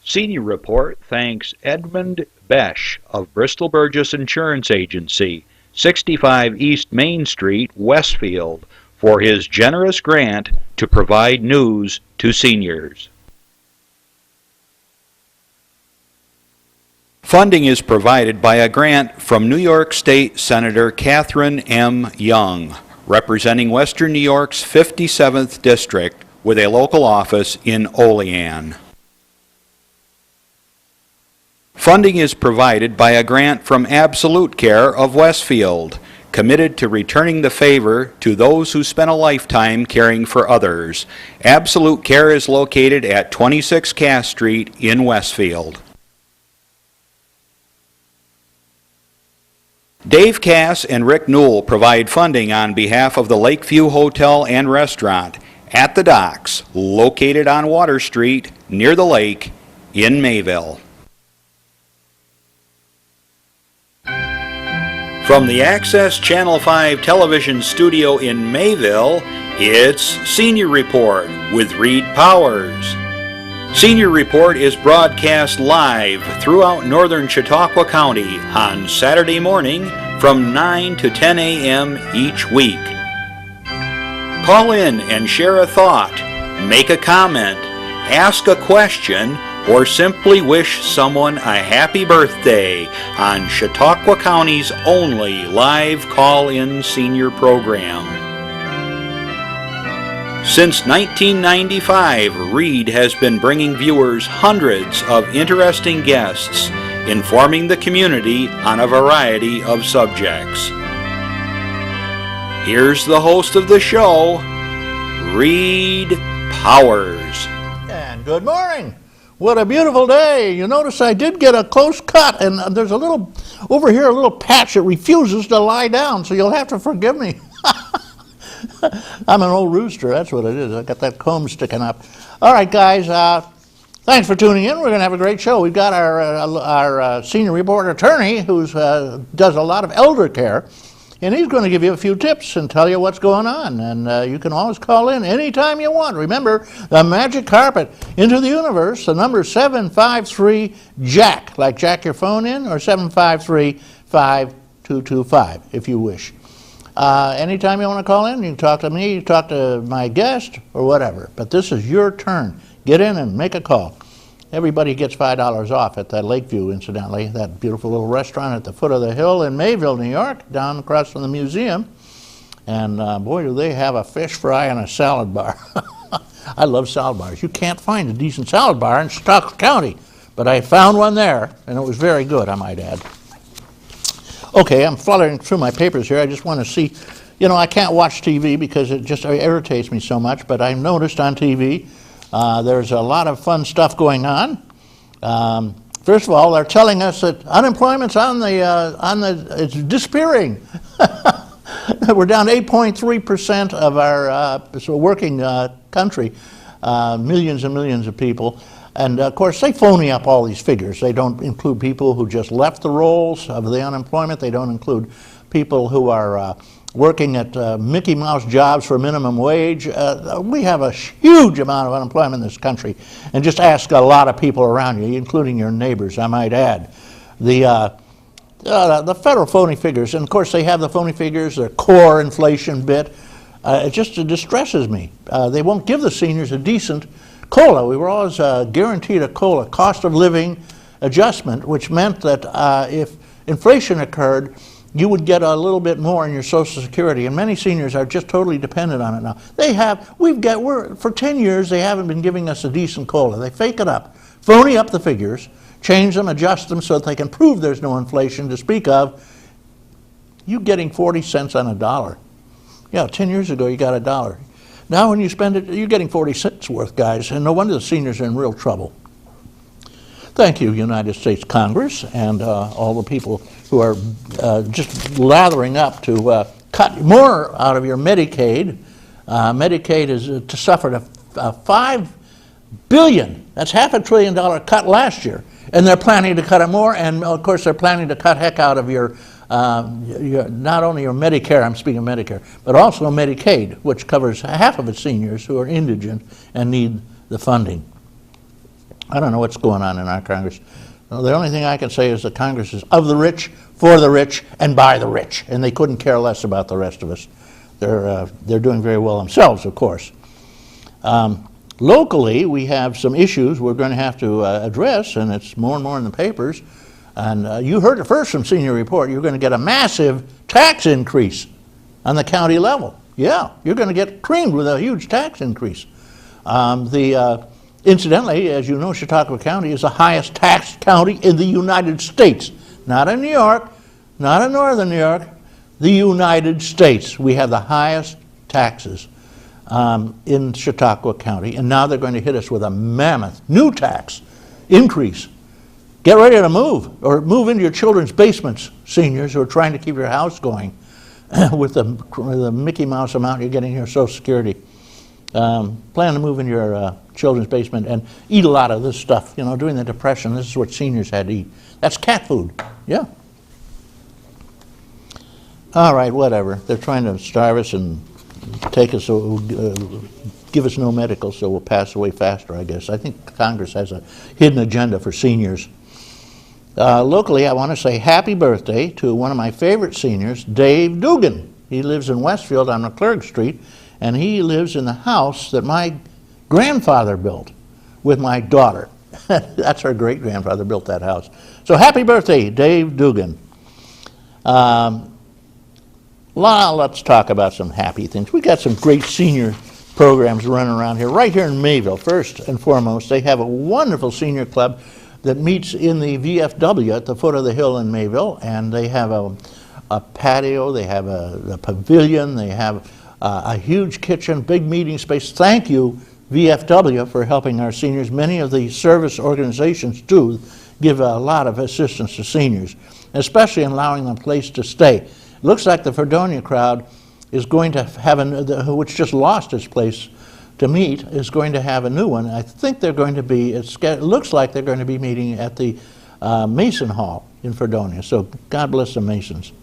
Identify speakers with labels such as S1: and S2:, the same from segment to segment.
S1: Senior Report thanks Edmund Besch of Bristol Burgess Insurance Agency, 65 East Main Street, Westfield, for his generous grant to provide news to seniors. Funding is provided by a grant from New York State Senator Catherine M. Young, representing Western New York's 57th District with a local office in Olean. Funding is provided by a grant from Absolute Care of Westfield, committed to returning the favor to those who spent a lifetime caring for others. Absolute Care is located at 26 Cass Street in Westfield. Dave Cass and Rick Newell provide funding on behalf of the Lakeview Hotel and Restaurant at the Docks, located on Water Street near the lake in Mayville. From the Access Channel 5 television studio in Mayville, it's Senior Report with Reed Powers. Senior Report is broadcast live throughout northern Chautauqua County on Saturday morning from 9 to 10 a.m. each week. Call in and share a thought, make a comment, ask a question, or simply wish someone a happy birthday on Chautauqua County's only live call-in senior program. Since 1995, Reed has been bringing viewers hundreds of interesting guests, informing the community on a variety of subjects. Here's the host of the show, Reed Powers.
S2: And good morning. What a beautiful day. You notice I did get a close cut, and there's a little, over here, a little patch that refuses to lie down, so you'll have to forgive me. I'm an old rooster, that's what it is. I got that comb sticking up. All right, guys, thanks for tuning in. We're going to have a great show. We've got our senior report attorney who does a lot of elder care, and he's going to give you a few tips and tell you what's going on. And you can always call in anytime you want. Remember, the magic carpet into the universe, the number 753-JACK, like jack your phone in, or 753-5225, if you wish. Anytime you want to call in, you can talk to me, you talk to my guest, or whatever. But this is your turn. Get in and make a call. Everybody gets $5 off at that Lakeview, incidentally, that beautiful little restaurant at the foot of the hill in Mayville, New York, down across from the museum. And boy, do they have a fish fry and a salad bar. I love salad bars. You can't find a decent salad bar in Chautauqua County, but I found one there, and it was very good, I might add. Okay, I'm fluttering through my papers here. I just want to see, you know, I can't watch TV because it just irritates me so much, but I noticed on TV there's a lot of fun stuff going on. First of all, they're telling us that unemployment's it's disappearing. We're down 8.3% of our working country, millions and millions of people. And of course, they phony up all these figures. They don't include people who just left the rolls of the unemployment. They don't include people who are working at Mickey Mouse jobs for minimum wage. We have a huge amount of unemployment in this country. And just ask a lot of people around you, including your neighbors, I might add. The federal phony figures, and of course they have the phony figures, their core inflation bit. It just distresses me. They won't give the seniors a decent COLA. We were always guaranteed a COLA, cost of living adjustment, which meant that if inflation occurred, you would get a little bit more in your Social Security, and many seniors are just totally dependent on it now. For 10 years, they haven't been giving us a decent COLA. They fake it up, phony up the figures, change them, adjust them so that they can prove there's no inflation to speak of. You getting 40 cents on a dollar. Yeah, 10 years ago, you got a dollar. Now when you spend it, you're getting 40 cents worth, guys, and no wonder the seniors are in real trouble. Thank you, United States Congress, and all the people who are just lathering up to cut more out of your Medicaid. Medicaid has suffered a $5 billion, that's $500 billion cut last year, and they're planning to cut it more, and of course they're planning to cut heck out of your not only your Medicare, I'm speaking of Medicare, but also Medicaid, which covers half of its seniors who are indigent and need the funding. I don't know what's going on in our Congress. Well, the only thing I can say is the Congress is of the rich, for the rich, and by the rich, and they couldn't care less about the rest of us. They're doing very well themselves, of course. Locally, we have some issues we're going to have to address, and it's more and more in the papers. And you heard it first from Senior Report. You're going to get a massive tax increase on the county level. Yeah, you're going to get creamed with a huge tax increase. Incidentally, as you know, Chautauqua County is the highest taxed county in the United States. Not in New York, not in northern New York, the United States. We have the highest taxes in Chautauqua County, and now they're going to hit us with a mammoth new tax increase. Get ready to move, or move into your children's basements, seniors who are trying to keep your house going with the Mickey Mouse amount you're getting here, Social Security. Plan to move in your children's basement and eat a lot of this stuff. You know, during the Depression, this is what seniors had to eat. That's cat food. Yeah. All right, whatever. They're trying to starve us and take us, give us no medical, so we'll pass away faster, I guess. I think Congress has a hidden agenda for seniors. Locally, I want to say happy birthday to one of my favorite seniors, Dave Dugan. He lives in Westfield on McClurg Street, and he lives in the house that my grandfather built with my daughter. That's our great-grandfather built that house. So happy birthday, Dave Dugan. Let's talk about some happy things. We got some great senior programs running around here, right here in Mayville. First and foremost, they have a wonderful senior club that meets in the VFW at the foot of the hill in Mayville, and they have a patio, they have a pavilion, they have a huge kitchen, big meeting space. Thank you, VFW, for helping our seniors. Many of the service organizations do give a lot of assistance to seniors, especially in allowing them a place to stay. It looks like the Fredonia crowd is going to have, which just lost its place to meet, is going to have a new one. I think they're going to be, it looks like they're going to be meeting at the Mason Hall in Fredonia. So God bless the Masons.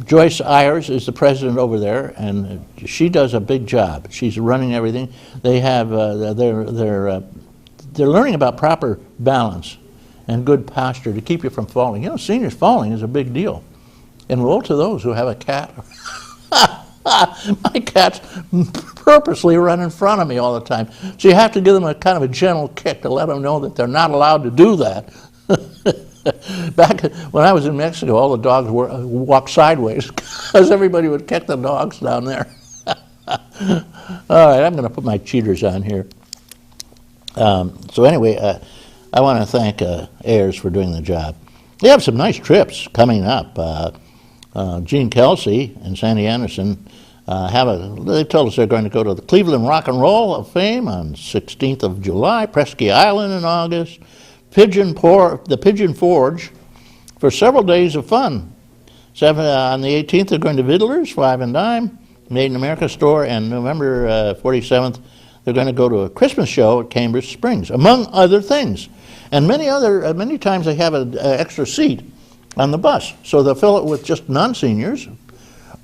S2: Joyce Ayers is the president over there, and she does a big job. She's running everything. They have they're learning about proper balance and good posture to keep you from falling. You know, seniors falling is a big deal. And woe to those who have a cat. My cat's purposely run in front of me all the time. So you have to give them a kind of a gentle kick to let them know that they're not allowed to do that. Back when I was in Mexico, all the dogs walked sideways because everybody would kick the dogs down there. All right, I'm going to put my cheaters on here. So anyway, I want to thank Ayers for doing the job. They have some nice trips coming up. Gene Kelsey and Sandy Anderson they told us they're going to go to the Cleveland Rock and Roll of Fame on 16th of July, Presque Island in August, the Pigeon Forge for several days of fun. On the 18th, they're going to Vidler's, 5 and Dime, Made in America store, and November 47th, they're going to go to a Christmas show at Cambridge Springs, among other things. And many times they have an extra seat on the bus. So they'll fill it with just non-seniors.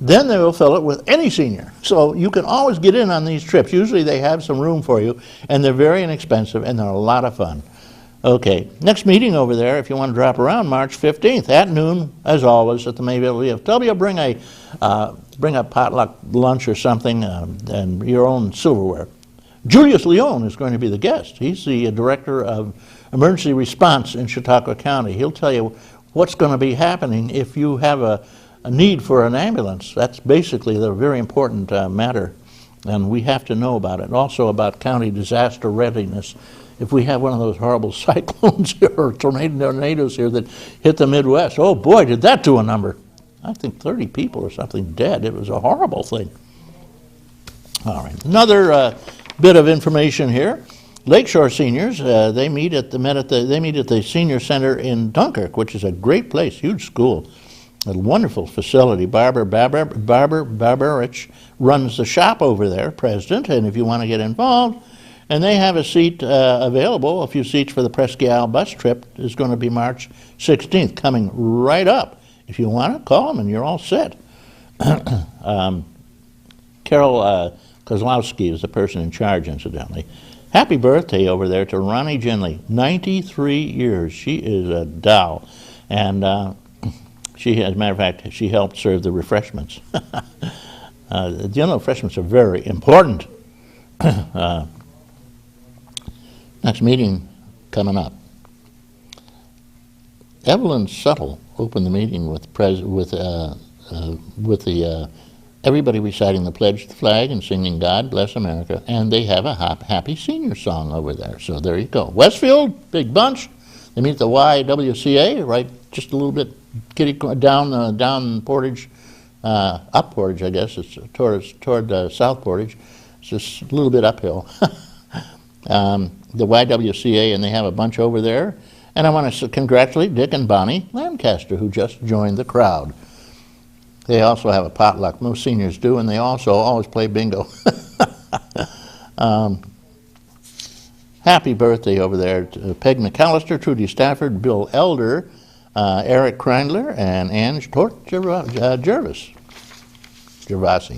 S2: Then they will fill it with any senior. So you can always get in on these trips. Usually they have some room for you, and they're very inexpensive, and they're a lot of fun. Okay, next meeting over there, if you want to drop around, March 15th at noon, as always, at the Mayville VFW. Bring a potluck lunch or something, and your own silverware. Julius Leone is going to be the guest. He's the director of emergency response in Chautauqua County. He'll tell you what's going to be happening if you have a need for an ambulance. That's basically the very important matter, and we have to know about it. And also about county disaster readiness. If we have one of those horrible cyclones here, or tornadoes here that hit the Midwest, oh boy, did that do a number. I think 30 people or something dead. It was a horrible thing. All right, another bit of information here. Lakeshore seniors, they meet at the senior center in Dunkirk, which is a great place, huge school, a wonderful facility. Barbara Barbarich runs the shop over there, president, and if you want to get involved, and they have a seat available, a few seats for the Presque Isle bus trip is going to be March 16th, coming right up. If you want to, call them and you're all set. Carol Kozlowski is the person in charge, incidentally. Happy birthday over there to Ronnie Genley, 93 years. She is a doll. And she, as a matter of fact, she helped serve the refreshments. Refreshments are very important. Next meeting coming up. Evelyn Suttle opened the meeting with everybody reciting the pledge to the flag and singing "God Bless America," and they have a happy senior song over there. So there you go. Westfield, big bunch. They meet at the YWCA, right, just a little bit down Portage, up Portage, I guess. It's toward South Portage. It's just a little bit uphill. The YWCA, and they have a bunch over there. And I want to congratulate Dick and Bonnie Lancaster, who just joined the crowd. They also have a potluck. Most seniors do, and they also always play bingo. Happy birthday over there to Peg McAllister, Trudy Stafford, Bill Elder, Eric Kreindler, and Ange Gervasi,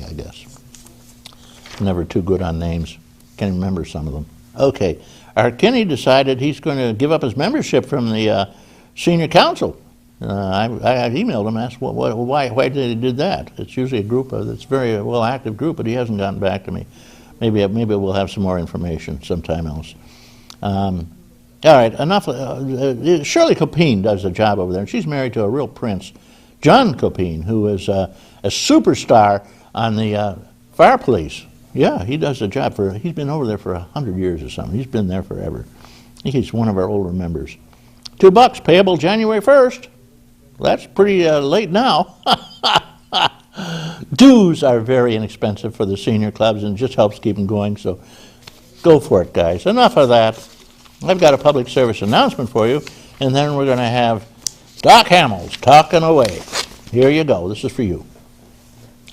S2: I guess. Never too good on names. Can't remember some of them. Okay. Art Kinney decided he's going to give up his membership from the senior council. I emailed him, asked why did he do that. It's usually a group that's very well active group, but he hasn't gotten back to me. Maybe we'll have some more information sometime else. All right, enough. Shirley Copine does the job over there, and she's married to a real prince, John Copine, who is a superstar on the fire police. Yeah, he does the job he's been over there for 100 years or something. He's been there forever. I think he's one of our older members. $2 payable January 1st. That's pretty late now. Dues are very inexpensive for the senior clubs and just helps keep them going, so go for it, guys. Enough of that. I've got a public service announcement for you, and then we're going to have Doc Hamels talking away. Here you go. This is for you,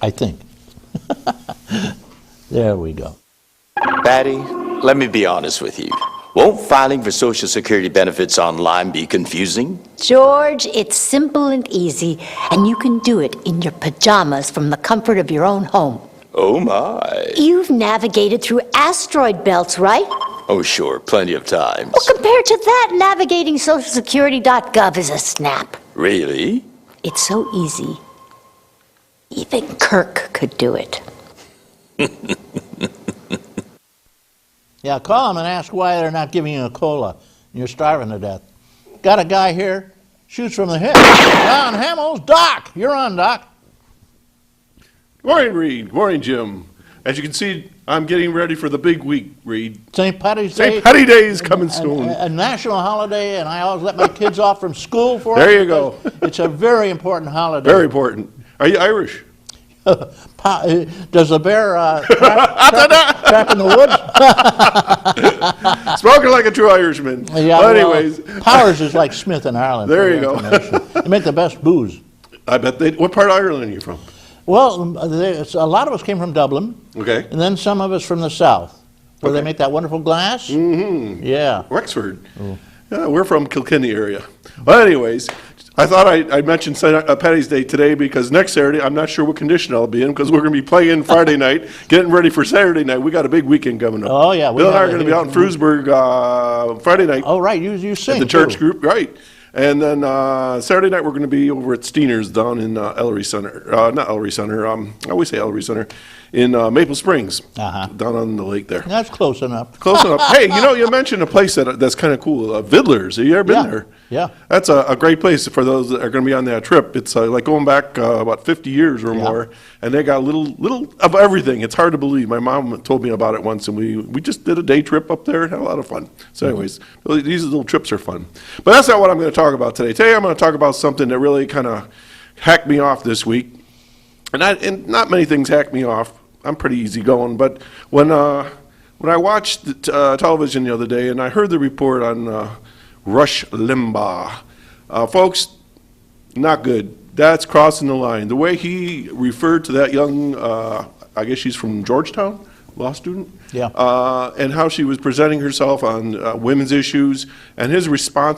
S2: I think. There we go.
S3: Patty, let me be honest with you. Won't filing for Social Security benefits online be confusing?
S4: George, it's simple and easy, and you can do it in your pajamas from the comfort of your own home.
S3: Oh my.
S4: You've navigated through asteroid belts, right?
S3: Oh sure, plenty of times.
S4: Well, compared to that, navigating socialsecurity.gov is a snap.
S3: Really?
S4: It's so easy. Even Kirk could do it.
S2: Yeah, call them and ask why they're not giving you a cola. You're starving to death. Got a guy here, shoots from the hip. Don Hamels, Doc. You're on, Doc.
S5: Good morning, Reed. Good morning, Jim. As you can see, I'm getting ready for the big week, Reed.
S2: St. Patty's Day.
S5: St. Patty Day is coming soon.
S2: A national holiday, and I always let my kids off from school for it.
S5: There you go.
S2: It's a very important holiday.
S5: Very important. Are you Irish?
S2: Does the bear trap in the woods?
S5: Spoken like a true Irishman.
S2: Yeah,
S5: well, anyways.
S2: Powers is like Smith in Ireland.
S5: There you go.
S2: They make the best booze.
S5: I bet they. What part of Ireland are you from?
S2: Well, a lot of us came from Dublin.
S5: Okay.
S2: And then some of us from the south, where they make that wonderful glass.
S5: Mm-hmm.
S2: Yeah.
S5: Wexford. Oh. Yeah, we're from Kilkenny area. Well, anyways, I thought I'd mention Patty's Day today because next Saturday, I'm not sure what condition I'll be in because we're going to be playing Friday night, getting ready for Saturday night. We got a big weekend coming up.
S2: Oh, yeah.
S5: Bill and I are going to be out in Frewsburg Friday night.
S2: Oh, right. You sing,
S5: at the church group, right. And then Saturday night, we're going to be over at Steiner's down in Ellery Center. Not Ellery Center. I always say Ellery Center. In Maple Springs, down on the lake there.
S2: That's close enough.
S5: Close enough. Hey, you mentioned a place that's kind of cool, Vidler's. Have you ever been there?
S2: Yeah.
S5: That's a great place for those that are going to be on that trip. It's like going back about 50 years or more, and they got little of everything. It's hard to believe. My mom told me about it once, and we just did a day trip up there and had a lot of fun. So anyways, these little trips are fun. But that's not what I'm going to talk about today. Today I'm going to talk about something that really kind of hacked me off this week. And not many things hack me off. I'm pretty easygoing, but when I watched television the other day and I heard the report on Rush Limbaugh, folks, not good. That's crossing the line. The way he referred to that young, I guess she's from Georgetown, law student,
S2: Yeah.
S5: And how she was presenting herself on women's issues, and his response